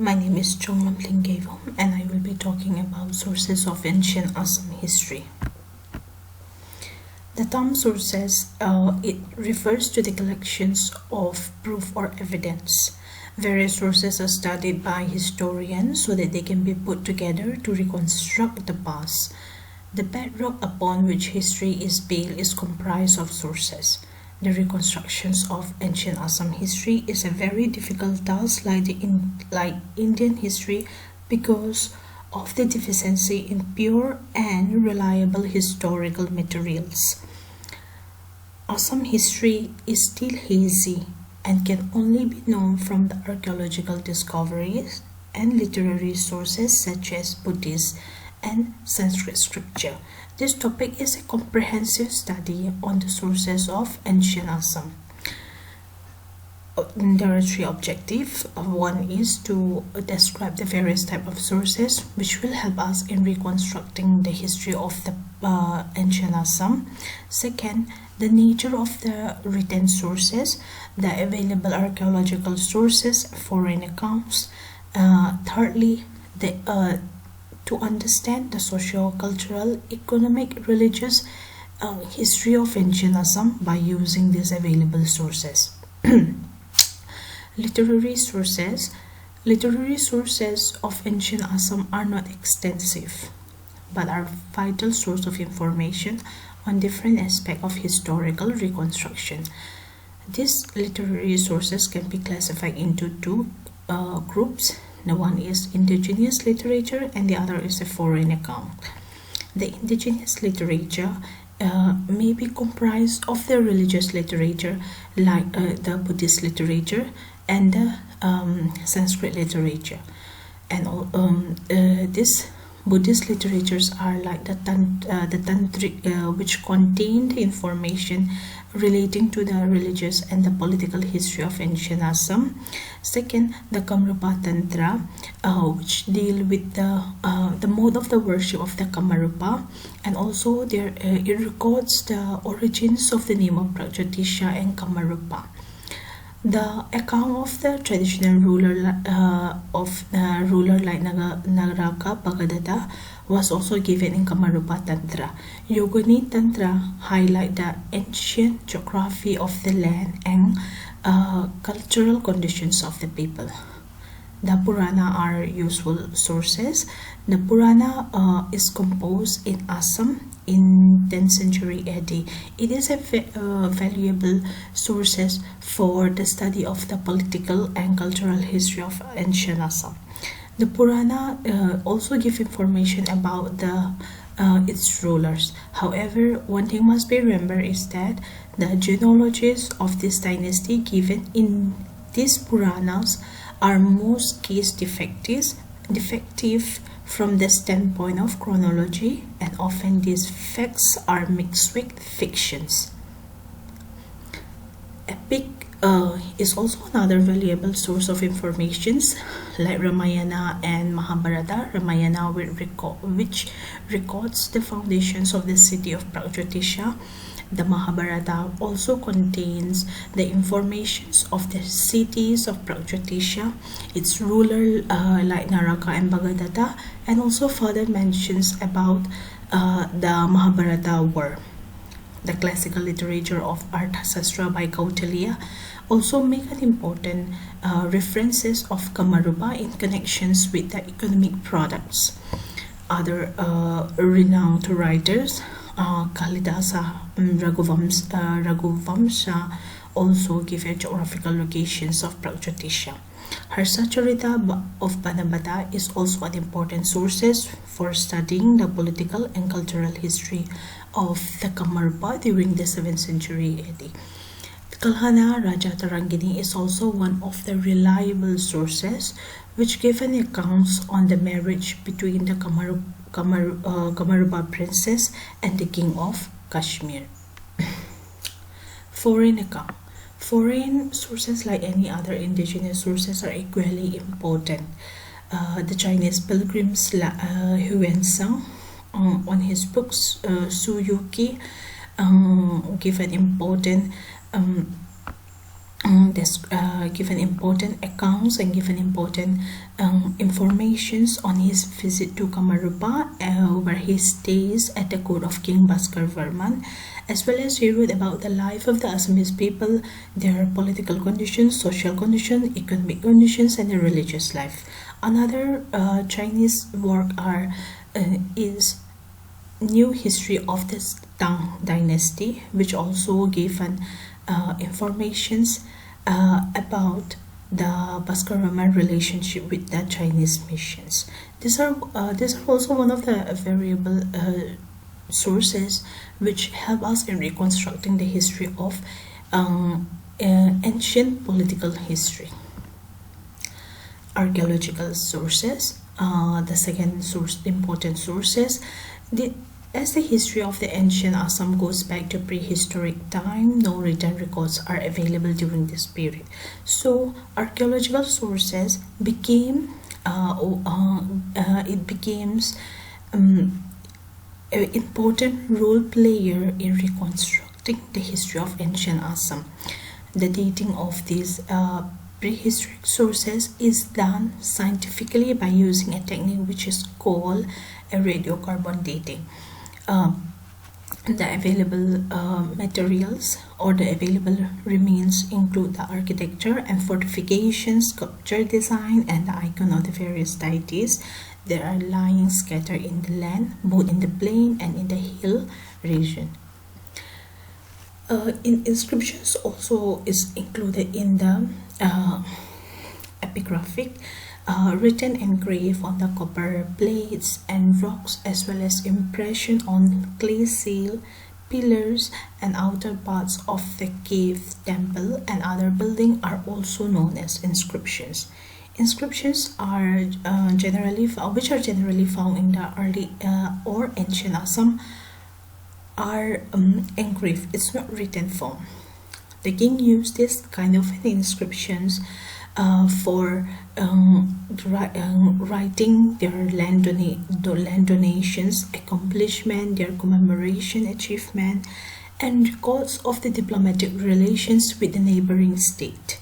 My name is Chonglam Lingavom and I will be talking about sources of ancient Assam history. The term sources, it refers to the collections of proof or evidence. Various sources are studied by historians so that they can be put together to reconstruct the past. The bedrock upon which history is built is comprised of sources. The reconstructions of ancient Assam history is a very difficult task like Indian history because of the deficiency in pure and reliable historical materials. Assam history is still hazy and can only be known from the archaeological discoveries and literary sources such as Buddhist and Sanskrit scripture. This topic is a comprehensive study on the sources of ancient Assam. There are three objectives. One is to describe the various types of sources which will help us in reconstructing the history of the ancient Assam. Second, the nature of the written sources, the available archaeological sources, foreign accounts. Thirdly, to understand the socio-cultural, economic, religious history of ancient Assam by using these available sources. Literary sources. Literary sources of ancient Assam are not extensive, but are vital source of information on different aspects of historical reconstruction. These literary sources can be classified into two groups. The one is indigenous literature and the other is a foreign account. The indigenous literature may be comprised of the religious literature like the Buddhist literature and the Sanskrit literature. And these Buddhist literatures are like the Tantric, which contained information relating to the religious and the political history of ancient Assam. Second, the Kamarupa Tantra, which deal with the mode of the worship of the Kamarupa, and also it records the origins of the name of Prajyotisha and Kamarupa. The account of the traditional ruler like Nagaraka Bhagadatta was also given in Kamarupa Tantra. Yogini Tantra highlight the ancient geography of the land and cultural conditions of the people. The Purana are useful sources. The Purana is composed in Assam in 10th century AD. It is a valuable sources for the study of the political and cultural history of ancient Assam. The Purana also give information about its rulers. However, one thing must be remembered is that the genealogies of this dynasty given in these Puranas are most case defective from the standpoint of chronology, and often these facts are mixed with fictions. Epic is also another valuable source of informations like Ramayana and Mahabharata. Ramayana which records the foundations of the city of Prajyotisha. The Mahabharata also contains the informations of the cities of Prajyotisha, its ruler like Naraka and Bhagadatta, and also further mentions about the Mahabharata war. The classical literature of Arthasastra by Kautilya also make an important references of Kamarupa in connections with the economic products. Other renowned writers, Kalidasa, Raghuvamsha also give a geographical locations of Prajyotisha. Harsacharita of Banabata is also an important source for studying the political and cultural history of the Kamarupa during the 7th century AD. Kalhana Raja Tarangini is also one of the reliable sources which give an accounts on the marriage between the Kamarupa princess and the king of Kashmir. Foreign account. Foreign sources, like any other indigenous sources, are equally important. The Chinese pilgrims Huensang on his books Suyuki give an important given important accounts and given important informations on his visit to Kamarupa, where he stays at the court of King Bhaskar Varman, as well as he wrote about the life of the Assamese people, their political conditions, social conditions, economic conditions, and their religious life. Another Chinese work is New History of the Tang Dynasty, which also gave an informations about the Bhaskar relationship with the Chinese missions. These are also one of the variable sources which help us in reconstructing the history of ancient political history. Archaeological sources, the second source, important sources. As the history of the ancient Assam goes back to prehistoric time, no written records are available during this period. So archaeological sources became an important role player in reconstructing the history of ancient Assam. The dating of these prehistoric sources is done scientifically by using a technique which is called a radiocarbon dating. The available materials or the available remains include the architecture and fortifications, sculpture design, and the icon of the various deities. They are lying scattered in the land, both in the plain and in the hill region. Inscriptions also is included in the epigraphic, written engraved on the copper plates and rocks, as well as impression on clay seal, pillars, and outer parts of the cave, temple, and other building are also known as inscriptions. Inscriptions are generally found in the early or ancient Assam are engraved. It's not written form. The king used this kind of inscriptions for writing their land donations, accomplishment, their commemoration, achievement, and records of the diplomatic relations with the neighboring state.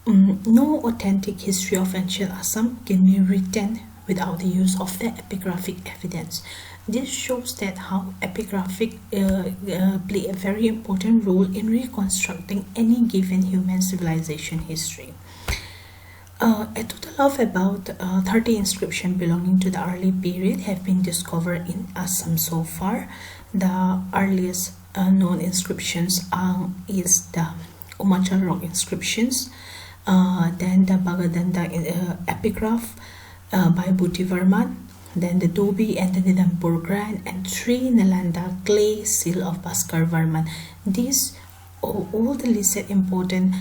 No authentic history of ancient Assam can be written without the use of the epigraphic evidence. This shows that how epigraphic play a very important role in reconstructing any given human civilization history. A total of about 30 inscriptions belonging to the early period have been discovered in Assam so far. The earliest known inscriptions is the Umachal rock inscriptions, then the Bagadanda epigraph by Bhuti Varman, then the Dobi and the Nidampur Grand, and 3 Nalanda clay seal of Bhaskar Varman. These all the listed important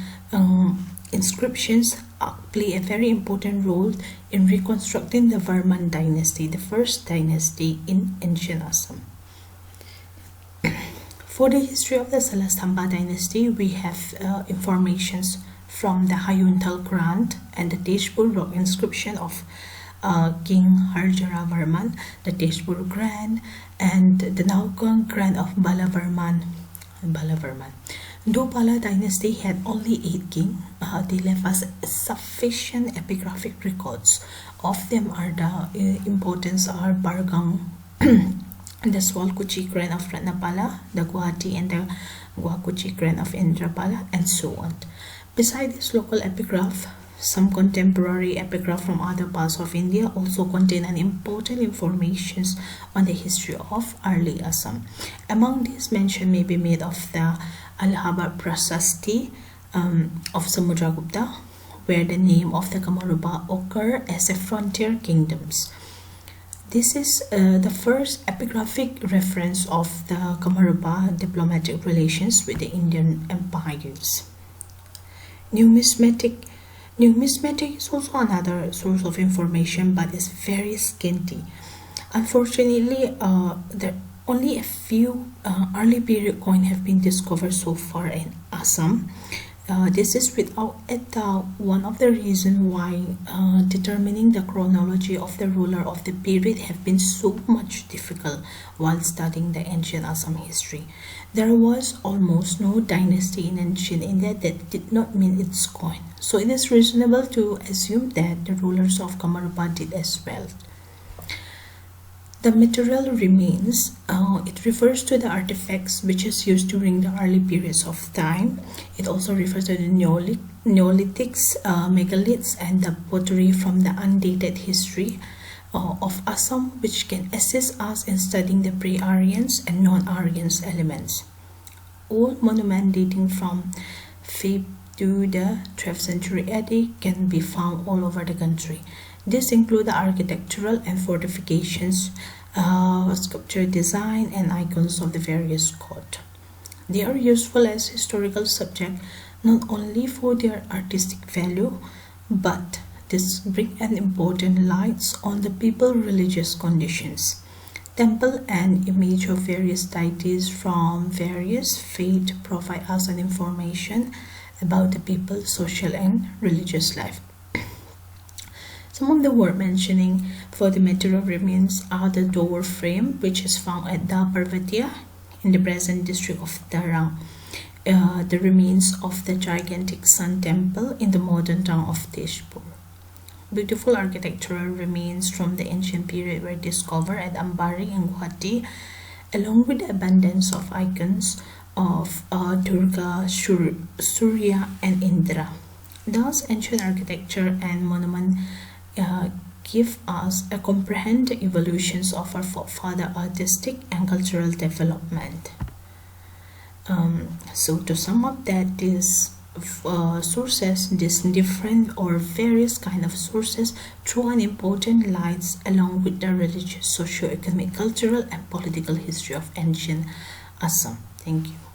inscriptions play a very important role in reconstructing the Varman dynasty, the first dynasty in ancient Assam. For the history of the Salastamba dynasty, we have informations from the Hayuntal Grant and the Tejpur rock inscription of King Harjara Varman, the Tejpur Grand, and the Naukang Grand of Balavarman. Though Pala dynasty had only 8 kings, they left us sufficient epigraphic records. Of them are the importance are Bargang, the Swalkuchi Grand of Ratnapala, the Guwahati and the Guakuchi Grand of Indrapala, and so on. Besides this local epigraph, some contemporary epigraph from other parts of India also contain an important information on the history of early Assam. Among these, mention may be made of the Allahabad Prasasti of Samudragupta, where the name of the Kamarupa occur as a frontier kingdoms. This is the first epigraphic reference of the Kamarupa diplomatic relations with the Indian empires. Numismatic is also another source of information, but is very scanty. Unfortunately, only a few early period coins have been discovered so far in Assam. This is without a doubt one of the reasons why determining the chronology of the ruler of the period have been so much difficult while studying the ancient Assam history. There was almost no dynasty in ancient India that did not mean its coin. So it is reasonable to assume that the rulers of Kamarupa did as well. The material remains, it refers to the artifacts which is used during the early periods of time. It also refers to the Neolithics, megaliths, and the pottery from the undated history of Assam, which can assist us in studying the pre-Aryans and non-Aryans elements. Old monuments dating from 5th to the 12th century AD can be found all over the country. These include the architectural and fortifications, sculpture design, and icons of the various court. They are useful as historical subject not only for their artistic value, but this bring an important light on the people's religious conditions. Temple and image of various deities from various faiths provide us an information about the people's social and religious life. Some of the worth mentioning for the material remains are the door frame, which is found at Da Parvatiya in the present district of Tarang, the remains of the gigantic sun temple in the modern town of Tezpur. Beautiful architectural remains from the ancient period were discovered at Ambari and Guwahati, along with the abundance of icons of Durga, Surya, and Indra. Thus, ancient architecture and monument give us a comprehensive evolutions of our forefather artistic and cultural development. So to sum up that these sources, these different or various kind of sources throw an important lights along with the religious, socio-economic, cultural and political history of ancient Assam. Thank you.